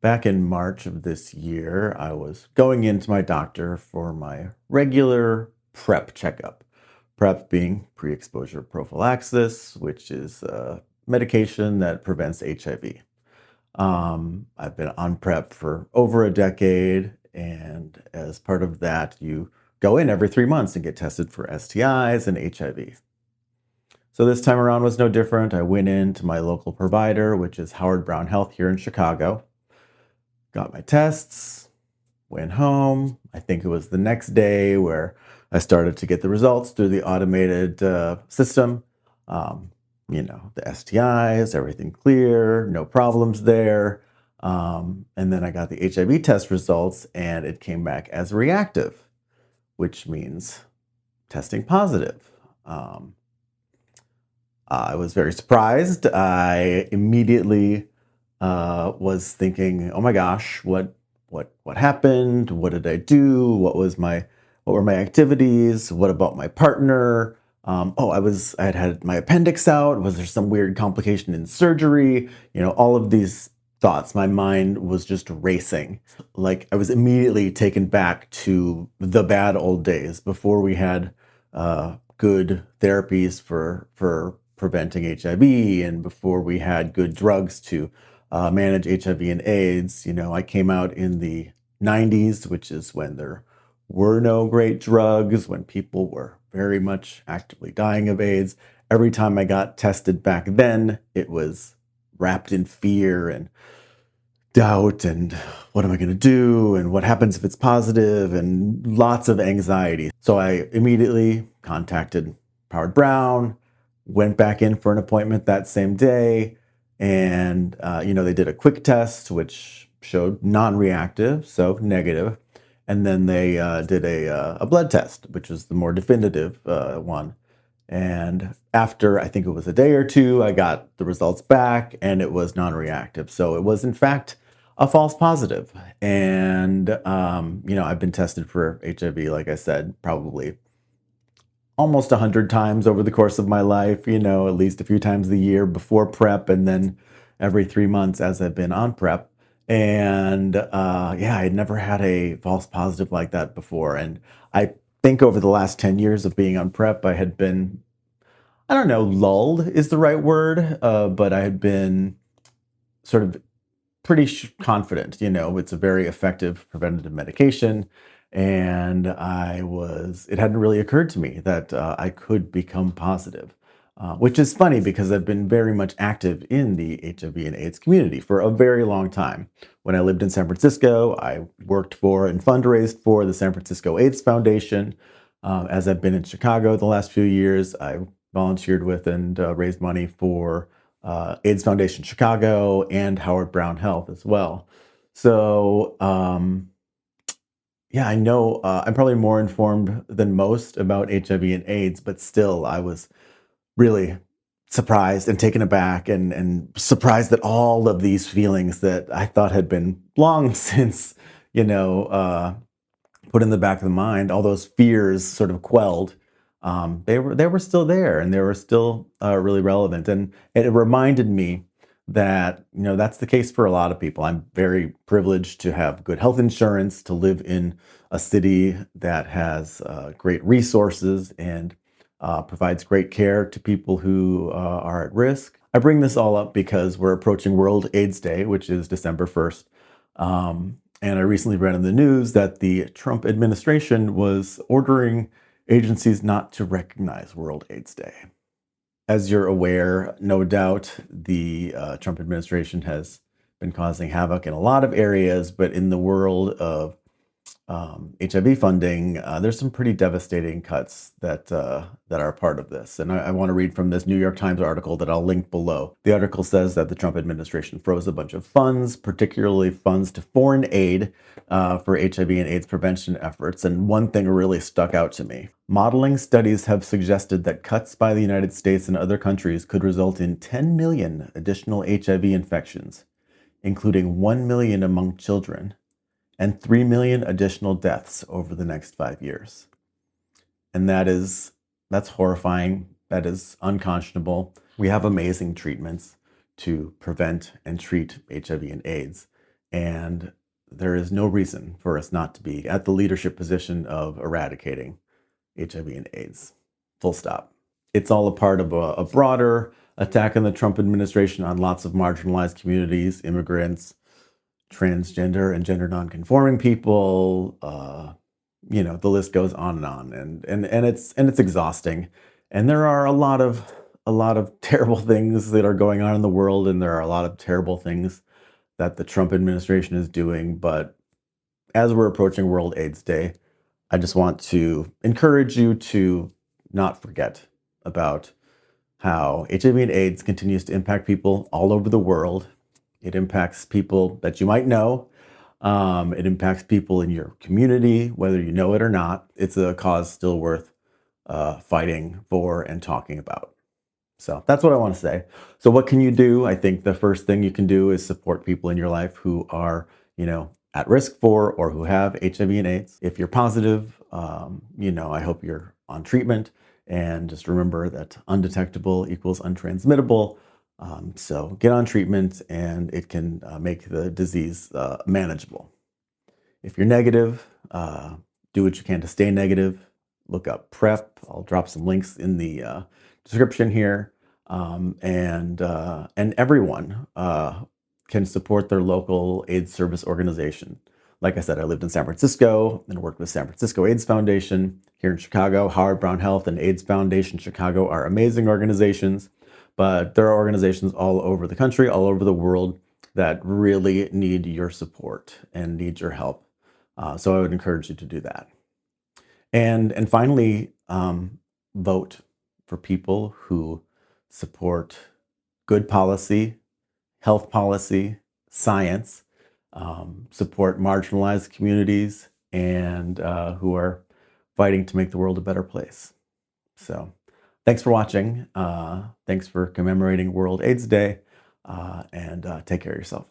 Back in March of this year, I was going into my doctor for my regular PrEP checkup. PrEP being pre-exposure prophylaxis, which is a medication that prevents HIV. I've been on PrEP for over a decade, and as part of that, you go in every 3 months and get tested for STIs and HIV. So this time around was no different. I went in to my local provider, which is Howard Brown Health here in Chicago, got my tests, went home. I think it was the next day where I started to get the results through the automated system. Um, the STIs, everything clear, no problems there. And then I got the HIV test results and it came back as reactive, which means testing positive. I was very surprised. I immediately was thinking, "Oh my gosh, what happened? What did I do? What were my activities? What about my partner? I had my appendix out. Was there some weird complication in surgery? All of these thoughts. My mind was just racing. Like I was immediately taken back to the bad old days before we had good therapies for preventing HIV, and before we had good drugs to manage HIV and AIDS. I came out in the 90s, which is when there were no great drugs, when people were very much actively dying of AIDS. Every time I got tested back then, it was wrapped in fear and doubt and what am I going to do and what happens if it's positive and lots of anxiety. So I immediately contacted Howard Brown, went back in for an appointment that same day, and they did a quick test which showed non-reactive, so negative, and then they did a blood test, which was the more definitive one. And after, I think it was a day or two, I got the results back and it was non-reactive. So it was in fact a false positive. And, I've been tested for HIV, like I said, probably almost 100 times over the course of my life, at least a few times a year before PrEP and then every 3 months as I've been on PrEP. And yeah, I'd never had a false positive like that before. And I think over the last 10 years of being on PrEP, I had been, I don't know, lulled is the right word, but I had been sort of pretty confident. It's a very effective preventative medication. And it hadn't really occurred to me that I could become positive, which is funny because I've been very much active in the HIV and AIDS community for a very long time. When I lived in San Francisco, I worked for and fundraised for the San Francisco AIDS Foundation. As I've been in Chicago the last few years, I volunteered with and raised money for AIDS Foundation Chicago and Howard Brown Health as well. So, yeah, I know I'm probably more informed than most about HIV and AIDS, but still, I was really surprised and taken aback and surprised that all of these feelings that I thought had been long since, you know, uh, put in the back of the mind, all those fears sort of quelled. They were still there, and they were still really relevant. And it reminded me that that's the case for a lot of people. I'm very privileged to have good health insurance, to live in a city that has great resources and provides great care to people who are at risk. I bring this all up because we're approaching World AIDS Day, which is December 1st. And I recently read in the news that the Trump administration was ordering agencies not to recognize World AIDS Day. As you're aware, no doubt, the Trump administration has been causing havoc in a lot of areas, but in the world of HIV funding, there's some pretty devastating cuts that are part of this. And I want to read from this New York Times article that I'll link below. The article says that the Trump administration froze a bunch of funds, particularly funds to foreign aid for HIV and AIDS prevention efforts. And one thing really stuck out to me. Modeling studies have suggested that cuts by the United States and other countries could result in 10 million additional HIV infections, including 1 million among children, and 3 million additional deaths over the next 5 years. And that's horrifying. That is unconscionable. We have amazing treatments to prevent and treat HIV and AIDS. And there is no reason for us not to be at the leadership position of eradicating HIV and AIDS. Full stop. It's all a part of a broader attack on the Trump administration on lots of marginalized communities, immigrants, transgender and gender nonconforming people. The list goes on and on, and it's exhausting. And there are a lot of terrible things that are going on in the world, and there are a lot of terrible things that the Trump administration is doing. But as we're approaching World AIDS Day, I just want to encourage you to not forget about how HIV and AIDS continues to impact people all over the world. It impacts people that you might know. It impacts people in your community, whether you know it or not. It's a cause still worth fighting for and talking about. So that's what I want to say. So what can you do? I think the first thing you can do is support people in your life who are, at risk for or who have HIV and AIDS. If you're positive, I hope you're on treatment. And just remember that undetectable equals untransmittable. So get on treatment, and it can make the disease manageable. If you're negative, do what you can to stay negative. Look up PrEP. I'll drop some links in the description here. And everyone can support their local AIDS service organization. Like I said, I lived in San Francisco and worked with San Francisco AIDS Foundation. Here in Chicago, Howard Brown Health and AIDS Foundation Chicago are amazing organizations, but there are organizations all over the country, all over the world that really need your support and need your help. So I would encourage you to do that. And finally, vote for people who support good policy, health policy, science, support marginalized communities, and who are fighting to make the world a better place. So thanks for watching. Thanks for commemorating World AIDS Day, and take care of yourself.